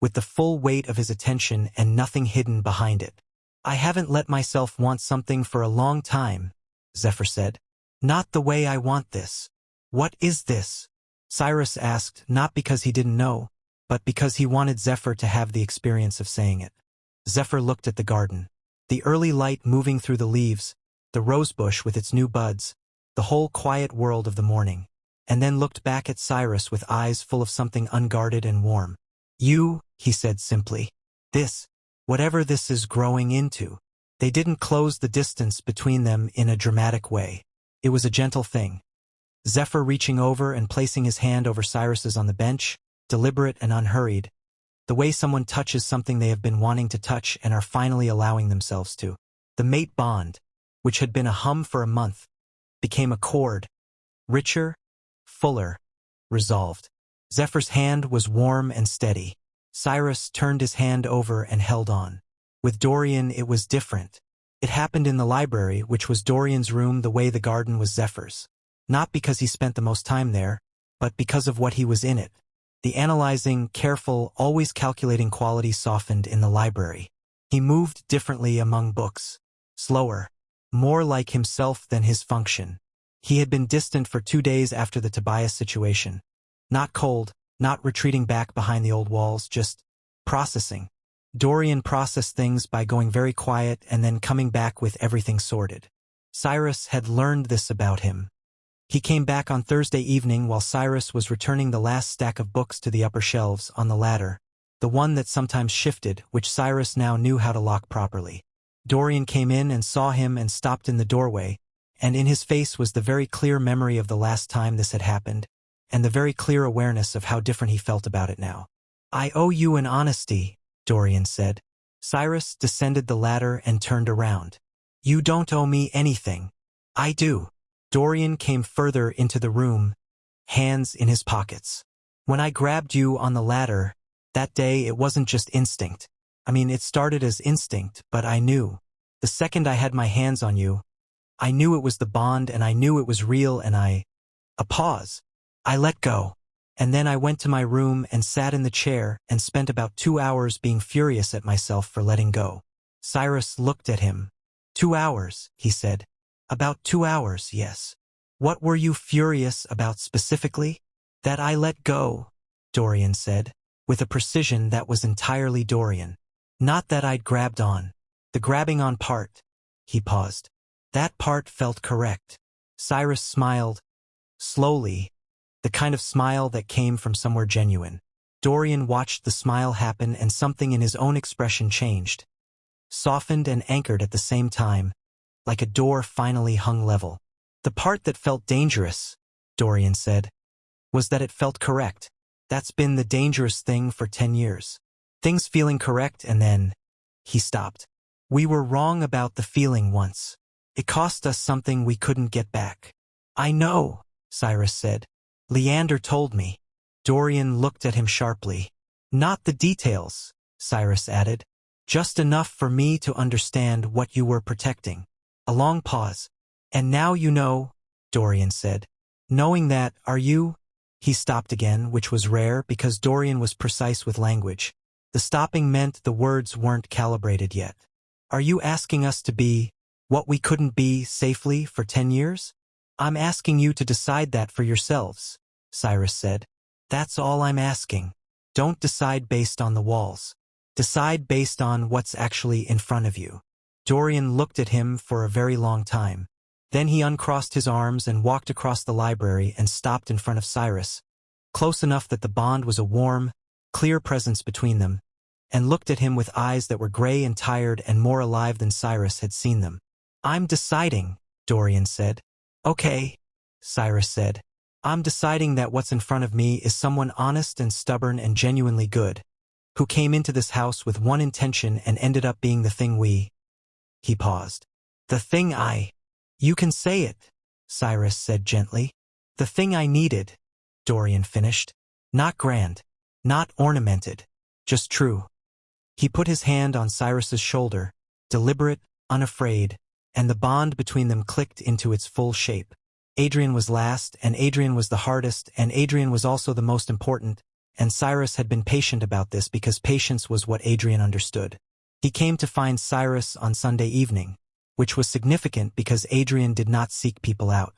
with the full weight of his attention and nothing hidden behind it. I haven't let myself want something for a long time, Zephyr said. Not the way I want this. What is this? Cyrus asked, not because he didn't know, but because he wanted Zephyr to have the experience of saying it. Zephyr looked at the garden. The early light moving through the leaves, the rosebush with its new buds, the whole quiet world of the morning, and then looked back at Cyrus with eyes full of something unguarded and warm. You, he said simply. This, whatever this is growing into. They didn't close the distance between them in a dramatic way. It was a gentle thing. Zephyr reaching over and placing his hand over Cyrus's on the bench, deliberate and unhurried, the way someone touches something they have been wanting to touch and are finally allowing themselves to. The mate bond, which had been a hum for a month, became a chord, richer, fuller, resolved. Zephyr's hand was warm and steady. Cyrus turned his hand over and held on. With Dorian it was different. It happened in the library, which was Dorian's room the way the garden was Zephyr's. Not because he spent the most time there, but because of what he was in it. The analyzing, careful, always calculating quality softened in the library. He moved differently among books. Slower. More like himself than his function. He had been distant for 2 days after the Tobias situation. Not cold, not retreating back behind the old walls, just processing. Dorian processed things by going very quiet and then coming back with everything sorted. Cyrus had learned this about him. He came back on Thursday evening while Cyrus was returning the last stack of books to the upper shelves on the ladder, the one that sometimes shifted, which Cyrus now knew how to lock properly. Dorian came in and saw him and stopped in the doorway, and in his face was the very clear memory of the last time this had happened, and the very clear awareness of how different he felt about it now. "I owe you an honesty," Dorian said. Cyrus descended the ladder and turned around. "You don't owe me anything." "I do." Dorian came further into the room, hands in his pockets. "When I grabbed you on the ladder, that day it wasn't just instinct. It started as instinct, but I knew. The second I had my hands on you, I knew it was the bond and I knew it was real and A pause. I let go. And then I went to my room and sat in the chair and spent about 2 hours being furious at myself for letting go." Cyrus looked at him. 2 hours, he said. "About 2 hours, yes. What were you furious about specifically?" "That I let go," Dorian said, with a precision that was entirely Dorian. "Not that I'd grabbed on. The grabbing on part." He paused. "That part felt correct." Cyrus smiled, slowly, the kind of smile that came from somewhere genuine. Dorian watched the smile happen and something in his own expression changed. Softened and anchored at the same time, like a door finally hung level. "The part that felt dangerous," Dorian said, "was that it felt correct. That's been the dangerous thing for 10 years. Things feeling correct and then..." He stopped. "We were wrong about the feeling once. It cost us something we couldn't get back." "I know," Cyrus said. "Leander told me." Dorian looked at him sharply. "Not the details," Cyrus added. "Just enough for me to understand what you were protecting." A long pause. "And now you know," Dorian said. "Knowing that, are you—" He stopped again, which was rare because Dorian was precise with language. The stopping meant the words weren't calibrated yet. "Are you asking us to be what we couldn't be safely for 10 years? "I'm asking you to decide that for yourselves," Cyrus said. "That's all I'm asking. Don't decide based on the walls. Decide based on what's actually in front of you." Dorian looked at him for a very long time. Then he uncrossed his arms and walked across the library and stopped in front of Cyrus, close enough that the bond was a warm, clear presence between them, and looked at him with eyes that were gray and tired and more alive than Cyrus had seen them. "I'm deciding," Dorian said. "Okay," Cyrus said. "I'm deciding that what's in front of me is someone honest and stubborn and genuinely good, who came into this house with one intention and ended up being the thing we—" He paused. "The thing I—" "You can say it," Cyrus said gently. "The thing I needed," Dorian finished. "Not grand, not ornamented, just true." He put his hand on Cyrus's shoulder, deliberate, unafraid, and the bond between them clicked into its full shape. Adrian was last, and Adrian was the hardest, and Adrian was also the most important, and Cyrus had been patient about this because patience was what Adrian understood. He came to find Cyrus on Sunday evening, which was significant because Adrian did not seek people out.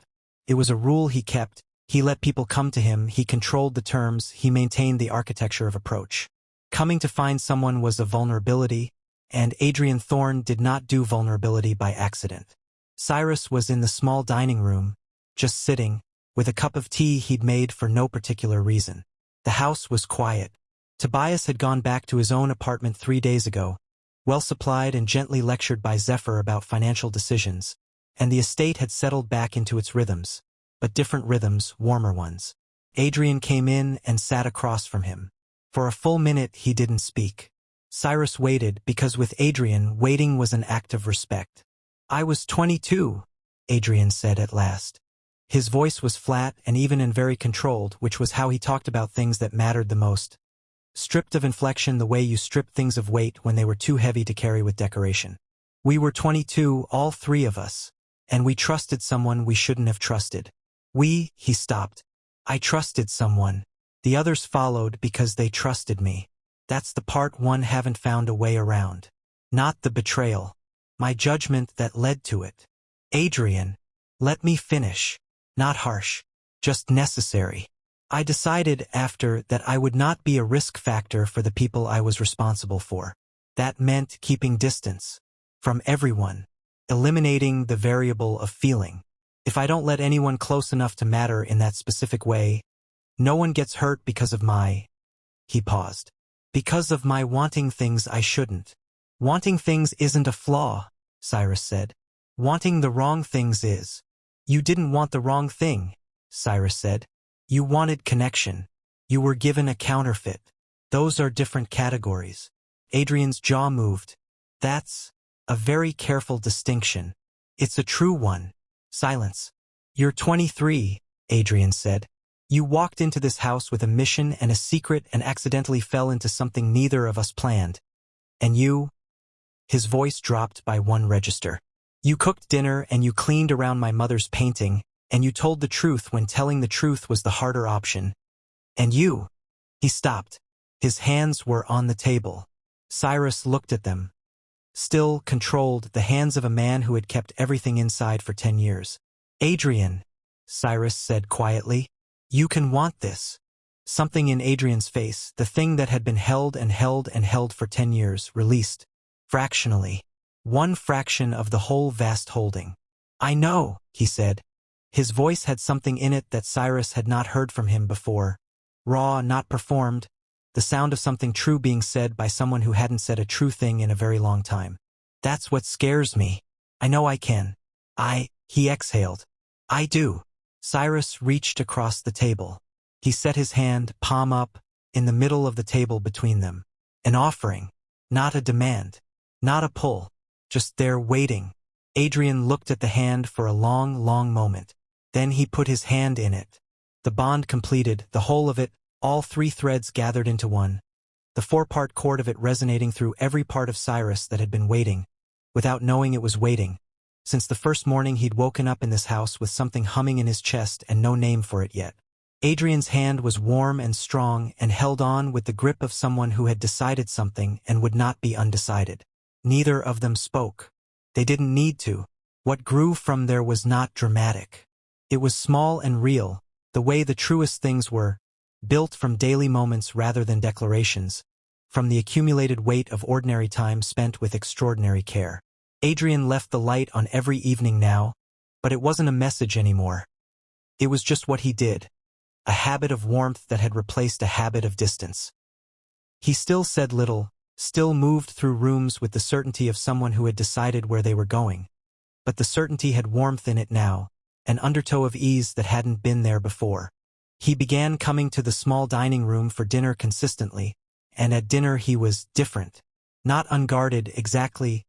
It was a rule he kept. He let people come to him, he controlled the terms, he maintained the architecture of approach. Coming to find someone was a vulnerability, and Adrian Thorn did not do vulnerability by accident. Cyrus was in the small dining room, just sitting, with a cup of tea he'd made for no particular reason. The house was quiet. Tobias had gone back to his own apartment 3 days ago, well supplied and gently lectured by Zephyr about financial decisions, and the estate had settled back into its rhythms, but different rhythms, warmer ones. Adrian came in and sat across from him. For a full minute he didn't speak. Cyrus waited because with Adrian, waiting was an act of respect. "I was 22, Adrian said at last. His voice was flat and even and very controlled, which was how he talked about things that mattered the most. Stripped of inflection the way you strip things of weight when they were too heavy to carry with decoration. "We were 22, all 3 of us, and we trusted someone we shouldn't have trusted. He stopped. I trusted someone. The others followed because they trusted me. That's the part one haven't found a way around. Not the betrayal. My judgment that led to it. Adrian, let me finish. Not harsh. Just necessary. I decided after that I would not be a risk factor for the people I was responsible for. That meant keeping distance. From everyone. Eliminating the variable of feeling. If I don't let anyone close enough to matter in that specific way, no one gets hurt because of my... He paused. Because of my wanting things I shouldn't. Wanting things isn't a flaw, Cyrus said. Wanting the wrong things is. You didn't want the wrong thing, Cyrus said. You wanted connection. You were given a counterfeit. Those are different categories. Adrian's jaw moved. That's a very careful distinction. It's a true one. Silence. You're 23, Adrian said. You walked into this house with a mission and a secret and accidentally fell into something neither of us planned. And you... His voice dropped by one register. You cooked dinner and you cleaned around my mother's painting, and you told the truth when telling the truth was the harder option. And you... He stopped. His hands were on the table. Cyrus looked at them. Still controlled, the hands of a man who had kept everything inside for 10 years. Adrian, Cyrus said quietly, you can want this. Something in Adrian's face, the thing that had been held and held and held for 10 years, released. Fractionally. One fraction of the whole vast holding. I know, he said. His voice had something in it that Cyrus had not heard from him before. Raw, not performed. The sound of something true being said by someone who hadn't said a true thing in a very long time. That's what scares me. I know I can. He exhaled. I do. Cyrus reached across the table. He set his hand, palm up, in the middle of the table between them. An offering. Not a demand. Not a pull. Just there waiting. Adrian looked at the hand for a long, long moment. Then he put his hand in it. The bond completed, the whole of it, all 3 threads gathered into one. The 4-part cord of it resonating through every part of Cyrus that had been waiting, without knowing it was waiting. Since the first morning he'd woken up in this house with something humming in his chest and no name for it yet. Adrian's hand was warm and strong and held on with the grip of someone who had decided something and would not be undecided. Neither of them spoke. They didn't need to. What grew from there was not dramatic. It was small and real, the way the truest things were, built from daily moments rather than declarations, from the accumulated weight of ordinary time spent with extraordinary care. Adrian left the light on every evening now, but it wasn't a message anymore. It was just what he did, a habit of warmth that had replaced a habit of distance. He still said little, still moved through rooms with the certainty of someone who had decided where they were going. But the certainty had warmth in it now, an undertow of ease that hadn't been there before. He began coming to the small dining room for dinner consistently, and at dinner he was different. Not unguarded exactly.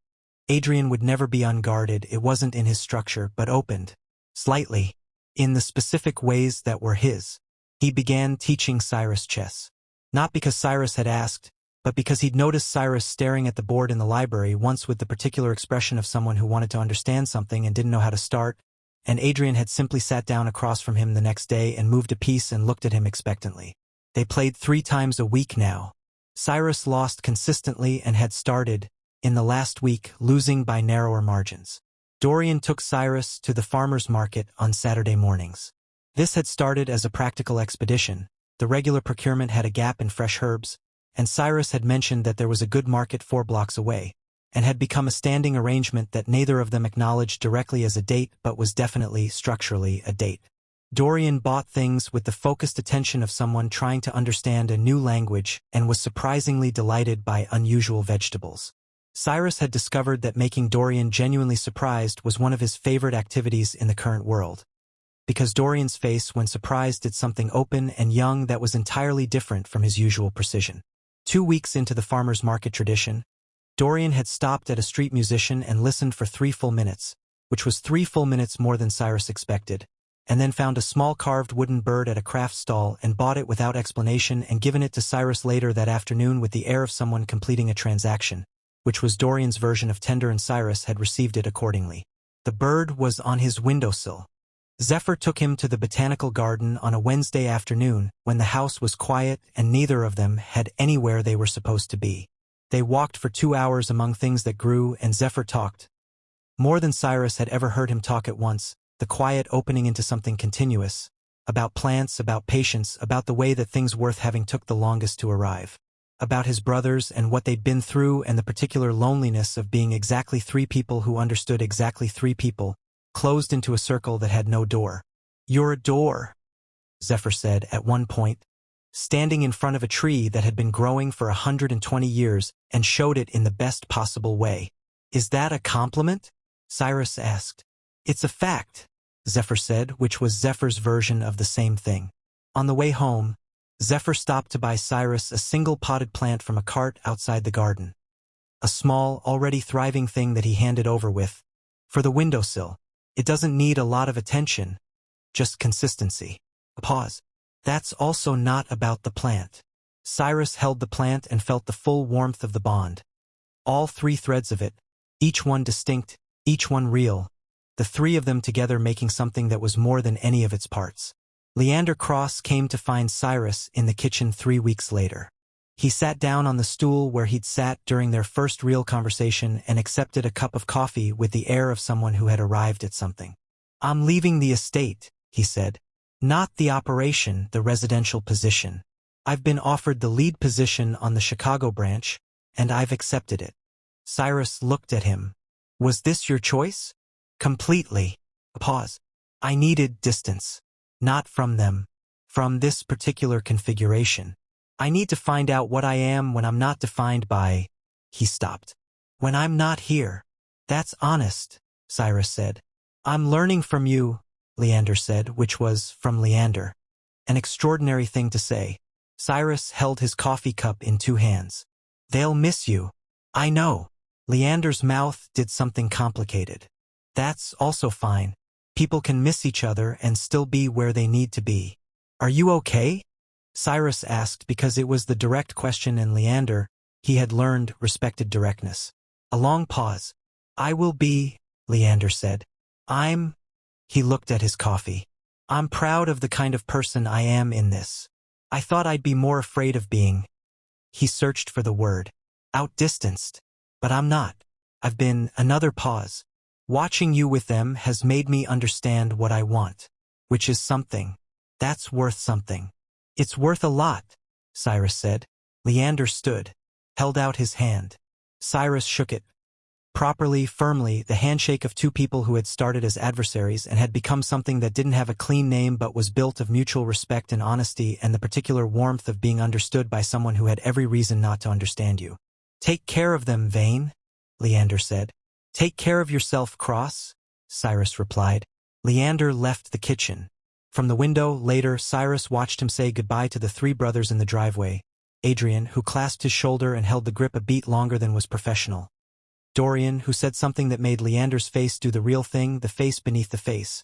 Adrian would never be unguarded, it wasn't in his structure, but opened. Slightly. In the specific ways that were his. He began teaching Cyrus chess. Not because Cyrus had asked, but because he'd noticed Cyrus staring at the board in the library once with the particular expression of someone who wanted to understand something and didn't know how to start, and Adrian had simply sat down across from him the next day and moved a piece and looked at him expectantly. They played 3 times a week now. Cyrus lost consistently and had started, in the last week, losing by narrower margins. Dorian took Cyrus to the farmer's market on Saturday mornings. This had started as a practical expedition. The regular procurement had a gap in fresh herbs, and Cyrus had mentioned that there was a good market 4 blocks away, and had become a standing arrangement that neither of them acknowledged directly as a date but was definitely, structurally, a date. Dorian bought things with the focused attention of someone trying to understand a new language and was surprisingly delighted by unusual vegetables. Cyrus had discovered that making Dorian genuinely surprised was one of his favorite activities in the current world. Because Dorian's face when surprised did something open and young that was entirely different from his usual precision. 2 weeks into the farmer's market tradition, Dorian had stopped at a street musician and listened for 3 full minutes, which was 3 full minutes more than Cyrus expected, and then found a small carved wooden bird at a craft stall and bought it without explanation and given it to Cyrus later that afternoon with the air of someone completing a transaction, which was Dorian's version of tender, and Cyrus had received it accordingly. The bird was on his windowsill. Zephyr took him to the botanical garden on a Wednesday afternoon when the house was quiet and neither of them had anywhere they were supposed to be. They walked for 2 hours among things that grew, and Zephyr talked. More than Cyrus had ever heard him talk at once, the quiet opening into something continuous, about plants, about patience, about the way that things worth having took the longest to arrive, about his brothers and what they'd been through and the particular loneliness of being exactly 3 people who understood exactly 3 people, closed into a circle that had no door. "You're a door," Zephyr said at one point, standing in front of a tree that had been growing for 120 years and showed it in the best possible way. "Is that a compliment?" Cyrus asked. "It's a fact," Zephyr said, which was Zephyr's version of the same thing. On the way home, Zephyr stopped to buy Cyrus a single potted plant from a cart outside the garden. A small, already thriving thing that he handed over with, "For the windowsill. It doesn't need a lot of attention, just consistency." A pause. "That's also not about the plant." Cyrus held the plant and felt the full warmth of the bond. All 3 threads of it, each one distinct, each one real, the 3 of them together making something that was more than any of its parts. Leander Cross came to find Cyrus in the kitchen 3 weeks later. He sat down on the stool where he'd sat during their first real conversation and accepted a cup of coffee with the air of someone who had arrived at something. "I'm leaving the estate," he said. "Not the operation, the residential position. I've been offered the lead position on the Chicago branch, and I've accepted it." Cyrus looked at him. "Was this your choice?" "Completely." A pause. "I needed distance. Not from them. From this particular configuration. I need to find out what I am when I'm not defined by—" He stopped. "When I'm not here." "That's honest," Cyrus said. "I'm learning from you," Leander said, which was, from Leander, an extraordinary thing to say. Cyrus held his coffee cup in 2 hands. "They'll miss you." "I know." Leander's mouth did something complicated. "That's also fine. People can miss each other and still be where they need to be." "Are you okay?" Cyrus asked because it was the direct question, and Leander, he had learned, respected directness. A long pause. "I will be," Leander said. He looked at his coffee. "I'm proud of the kind of person I am in this. I thought I'd be more afraid of being—" He searched for the word. "Outdistanced. But I'm not. I've been—" Another pause. "Watching you with them has made me understand what I want. Which is something. That's worth something." "It's worth a lot," Cyrus said. Leander stood, held out his hand. Cyrus shook it. Properly, firmly, the handshake of 2 people who had started as adversaries and had become something that didn't have a clean name but was built of mutual respect and honesty and the particular warmth of being understood by someone who had every reason not to understand you. "Take care of them, Vane," Leander said. "Take care of yourself, Cross," Cyrus replied. Leander left the kitchen. From the window, later, Cyrus watched him say goodbye to the 3 brothers in the driveway. Adrian, who clasped his shoulder and held the grip a beat longer than was professional. Dorian, who said something that made Leander's face do the real thing, the face beneath the face.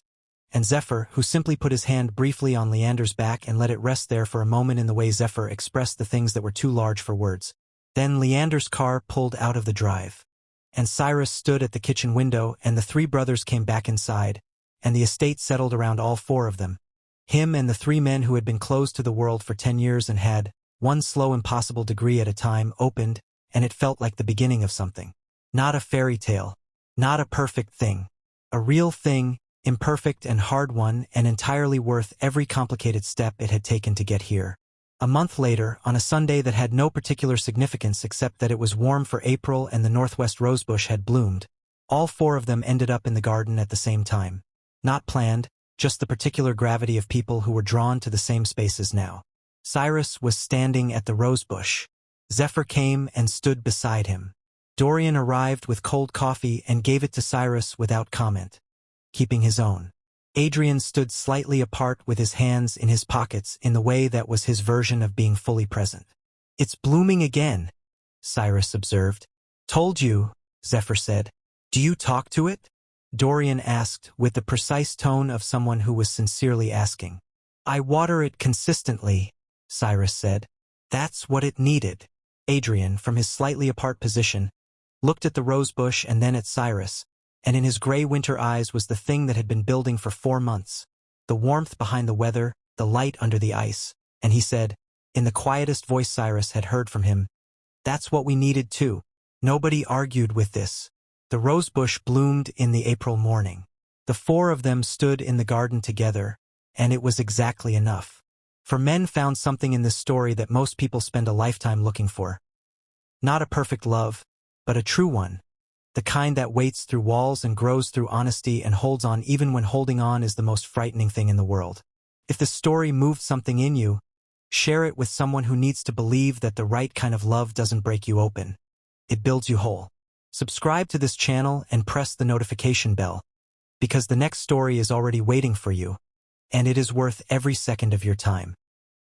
And Zephyr, who simply put his hand briefly on Leander's back and let it rest there for a moment in the way Zephyr expressed the things that were too large for words. Then Leander's car pulled out of the drive. And Cyrus stood at the kitchen window, and the 3 brothers came back inside, and the estate settled around all 4 of them. Him and the 3 men who had been closed to the world for 10 years and had, one slow impossible degree at a time, opened, and it felt like the beginning of something. Not a fairy tale. Not a perfect thing. A real thing, imperfect and hard one, and entirely worth every complicated step it had taken to get here. A month later, on a Sunday that had no particular significance except that it was warm for April and the northwest rosebush had bloomed, all 4 of them ended up in the garden at the same time. Not planned, just the particular gravity of people who were drawn to the same spaces now. Cyrus was standing at the rosebush. Zephyr came and stood beside him. Dorian arrived with cold coffee and gave it to Cyrus without comment, keeping his own. Adrian stood slightly apart with his hands in his pockets in the way that was his version of being fully present. "It's blooming again," Cyrus observed. "Told you," Zephyr said. "Do you talk to it?" Dorian asked, with the precise tone of someone who was sincerely asking. "I water it consistently," Cyrus said. "That's what it needed." Adrian, from his slightly apart position, looked at the rosebush and then at Cyrus, and in his gray winter eyes was the thing that had been building for 4 months. The warmth behind the weather, the light under the ice, and he said, in the quietest voice Cyrus had heard from him, "That's what we needed too." Nobody argued with this. The rosebush bloomed in the April morning. The 4 of them stood in the garden together, and it was exactly enough. For men found something in this story that most people spend a lifetime looking for. Not a perfect love, but a true one. the kind that waits through walls and grows through honesty and holds on even when holding on is the most frightening thing in the world. If the story moved something in you, share it with someone who needs to believe that the right kind of love doesn't break you open. It builds you whole. Subscribe to this channel and press the notification bell, because the next story is already waiting for you, and it is worth every second of your time.